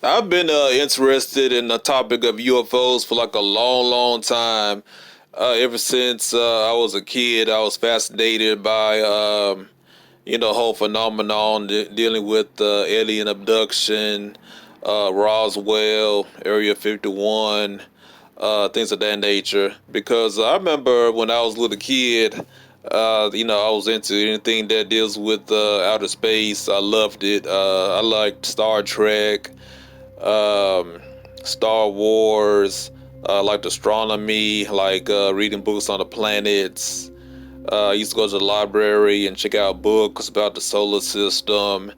I've been interested in the topic of UFOs for like a long, long time. Ever since I was a kid, I was fascinated by whole phenomenon dealing with alien abduction, Roswell, Area 51, things of that nature. Because I remember when I was a little kid, I was into anything that deals with outer space. I loved it. I liked Star Trek, um, Star Wars, like astronomy, like reading books on the planets. I used to go to the library and check out books about the solar system.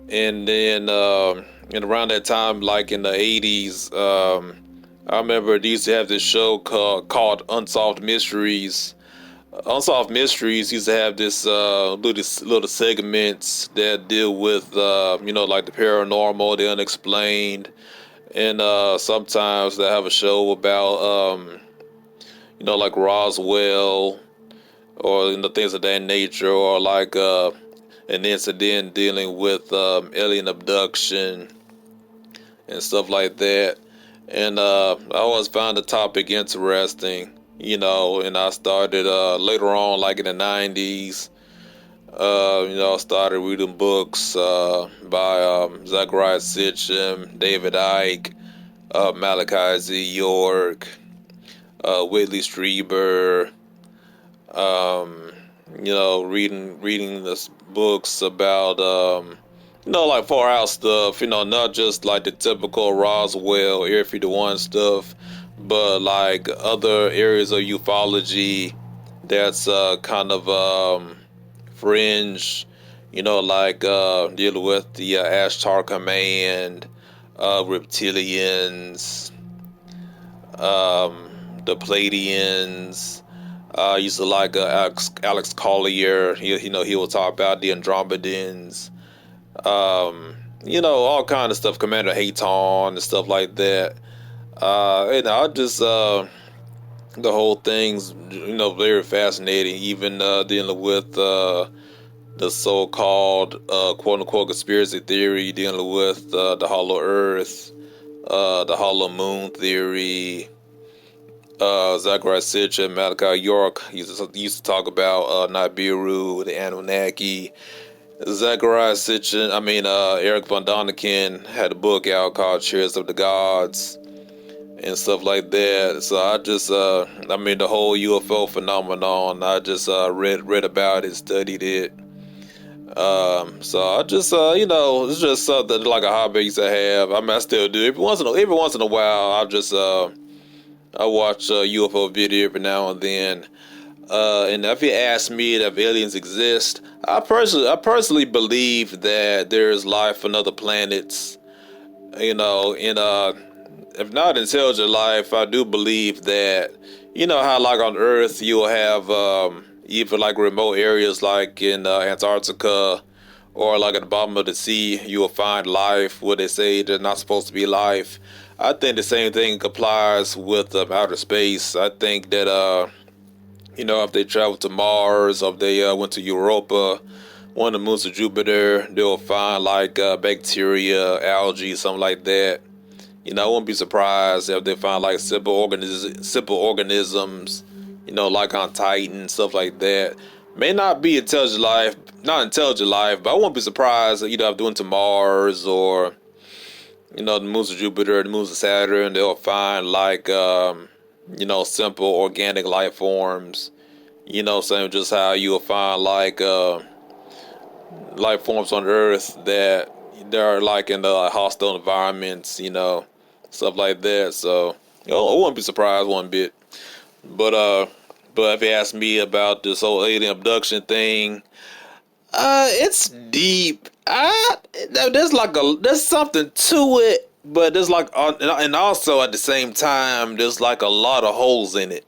And then and around that time, like in the 80s, I remember they used to have this show called Unsolved Mysteries. Unsolved Mysteries used to have this little segments that deal with like the paranormal, the unexplained, and sometimes they have a show about like Roswell or things of that nature, or like an incident dealing with alien abduction and stuff like that. And I always found the topic interesting, and I started later on, like in the 90s, I started reading books by Zachariah Sitchin, David Icke, Malachi Z. York, Whitley Strieber, um, reading this books about like far out stuff, not just like the typical Roswell, Area 51 stuff, but like other areas of ufology that's kind of fringe, like dealing with the Ashtar Command, reptilians, the Pleiadians. I used to like Alex Collier. He will talk about the Andromedans. All kind of stuff. Commander Hayton and stuff like that. I just the whole thing's very fascinating. Even dealing with the so-called quote unquote conspiracy theory, dealing with the Hollow Earth, the Hollow Moon theory. Zachariah Sitchin, Malachi York used to talk about Nibiru, the Anunnaki. Zachariah Sitchin, Eric von Daniken had a book out called Cheers of the Gods and stuff like that. So I just, the whole UFO phenomenon, I just read about it, studied it. So I just, it's just something like a hobby I used to have. I still do. Every once in a while, I watch a UFO video every now and then. And if you ask me if aliens exist, I personally believe that there is life on other planets. And if not intelligent life, I do believe that how like on Earth you'll have even like remote areas like in Antarctica or like at the bottom of the sea, you will find life where they say there's not supposed to be life. I think the same thing applies with outer space. I think that if they travel to Mars or if they went to Europa, one of the moons of Jupiter, they'll find like bacteria, algae, something like that. I wouldn't be surprised if they find like simple organisms, like on Titan, stuff like that. May not be not intelligent life, but I won't be surprised, if they went to Mars or the moons of Jupiter, the moons of Saturn, they'll find like, simple organic life forms, same just how you'll find like, life forms on Earth that they're like in the hostile environments, stuff like that. So, I wouldn't be surprised one bit. But if you ask me about this whole alien abduction thing, it's deep. There's something to it, but there's like, and also at the same time, there's like a lot of holes in it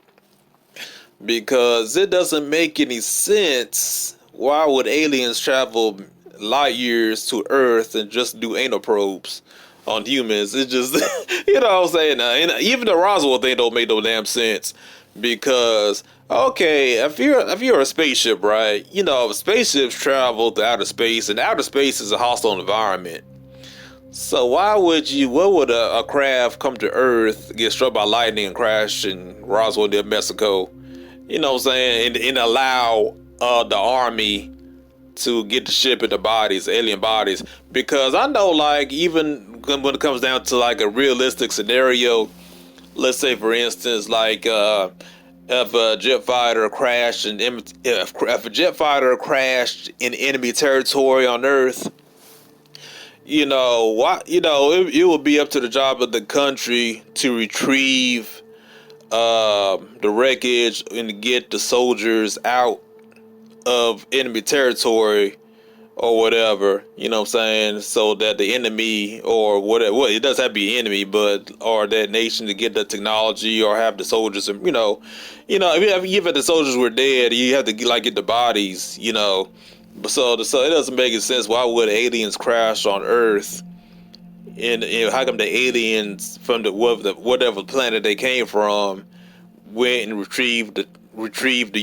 because it doesn't make any sense. Why would aliens travel light years to Earth and just do anal probes on humans? It's just, what I'm saying. And even the Roswell thing don't make no damn sense because okay, if you're a spaceship, right? Spaceships travel to outer space, and outer space is a hostile environment. So what would a craft come to Earth, get struck by lightning and crash in Roswell, New Mexico? You know what I'm saying? And allow the army to get the ship in the bodies, alien bodies. Because I know, like, even when it comes down to like a realistic scenario, let's say for instance, like if a jet fighter crashed if a jet fighter crashed in enemy territory on Earth, it would be up to the job of the country to retrieve the wreckage and to get the soldiers out of enemy territory or whatever, you know what I'm saying, so that the enemy or whatever, well, it doesn't have to be an enemy, but or that nation to get the technology or have the soldiers, if the soldiers were dead, you have to like get the bodies, so it doesn't make any sense. Why would aliens crash on Earth? And how come the aliens from whatever planet they came from went and retrieved the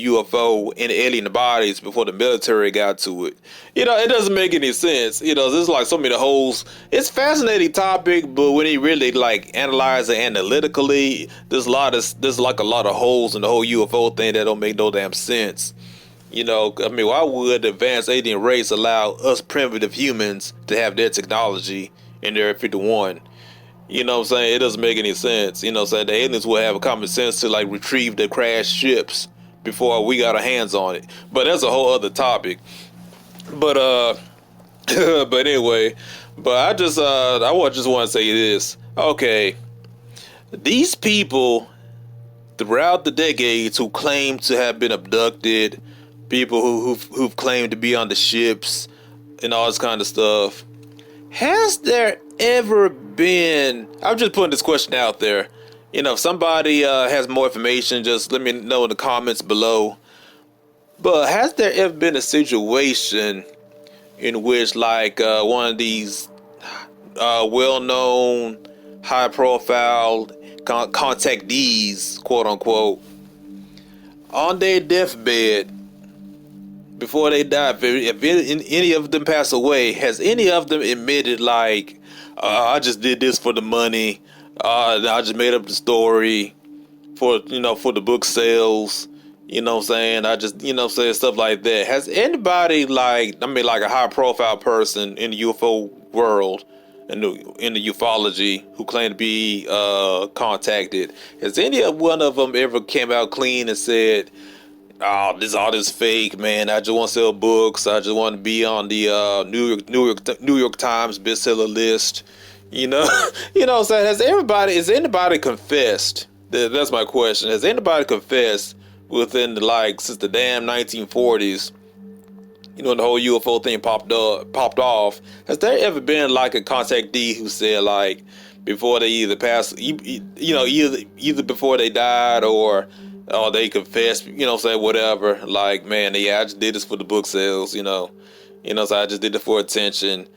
UFO and the alien bodies before the military got to it? It doesn't make any sense. There's like so many holes. It's a fascinating topic, but when you really like analyze it analytically, there's like a lot of holes in the whole UFO thing that don't make no damn sense. Why would the advanced alien race allow us primitive humans to have their technology in Area 51? You know what I'm saying? It doesn't make any sense. The aliens will have a common sense to like retrieve the crashed ships before we got our hands on it. But that's a whole other topic. But but anyway, I just want to say this. Okay, these people throughout the decades who claim to have been abducted, people who've claimed to be on the ships and all this kind of stuff. Has there ever been, I'm just putting this question out there, if somebody has more information, just let me know in the comments below. But has there ever been a situation in which like one of these well-known, high-profile contactees, quote unquote, on their deathbed, before they die, if any of them pass away, has any of them admitted like, I just did this for the money, I just made up the story for the book sales, what I'm saying, I just saying stuff like that? Has anybody like a high profile person in the UFO world, in the ufology, who claim to be contacted, has any one of them ever came out clean and said, oh, all this fake, man, I just want to sell books, I just want to be on the New York Times bestseller list, what I'm saying? Has anybody confessed? That's my question. Has anybody confessed within since the damn 1940s, the whole UFO thing popped off? Has there ever been like a contactee who said like, before they either passed, either before they died or they confessed, say whatever, like, man, yeah, I just did this for the book sales, so I just did it for attention,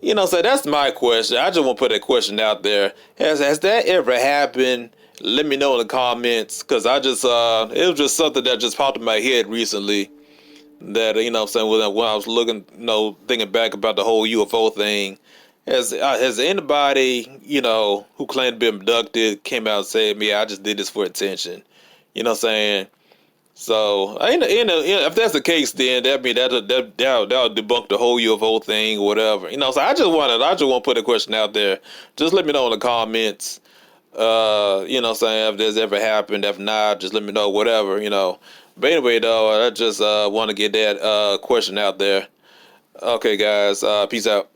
so that's my question. I just want to put that question out there. Has that ever happened? Let me know in the comments, because I just, it was just something that just popped in my head recently, that, when I was looking, thinking back about the whole UFO thing. Has anybody, who claimed to be abducted came out and said, yeah, I just did this for attention? You know what I'm saying? So, if that's the case, then that'll debunk the whole UFO thing or whatever. So I just want to put a question out there. Just let me know in the comments. What I'm saying, if there's ever happened. If not, just let me know, whatever, But anyway, though, I just want to get that question out there. Okay, guys, peace out.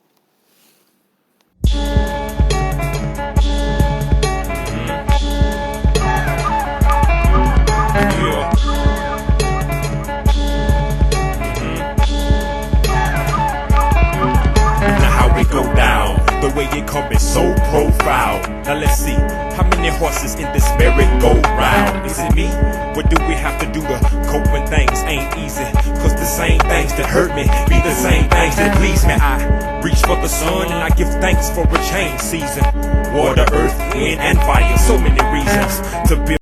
The way it come is so profile. Now let's see, how many horses in this merry-go-round? Is it me? What do we have to do to cope when things ain't easy? Cause the same things that hurt me be the same things that please me. I reach for the sun and I give thanks for a change season. Water, earth, wind, and fire, so many reasons to build.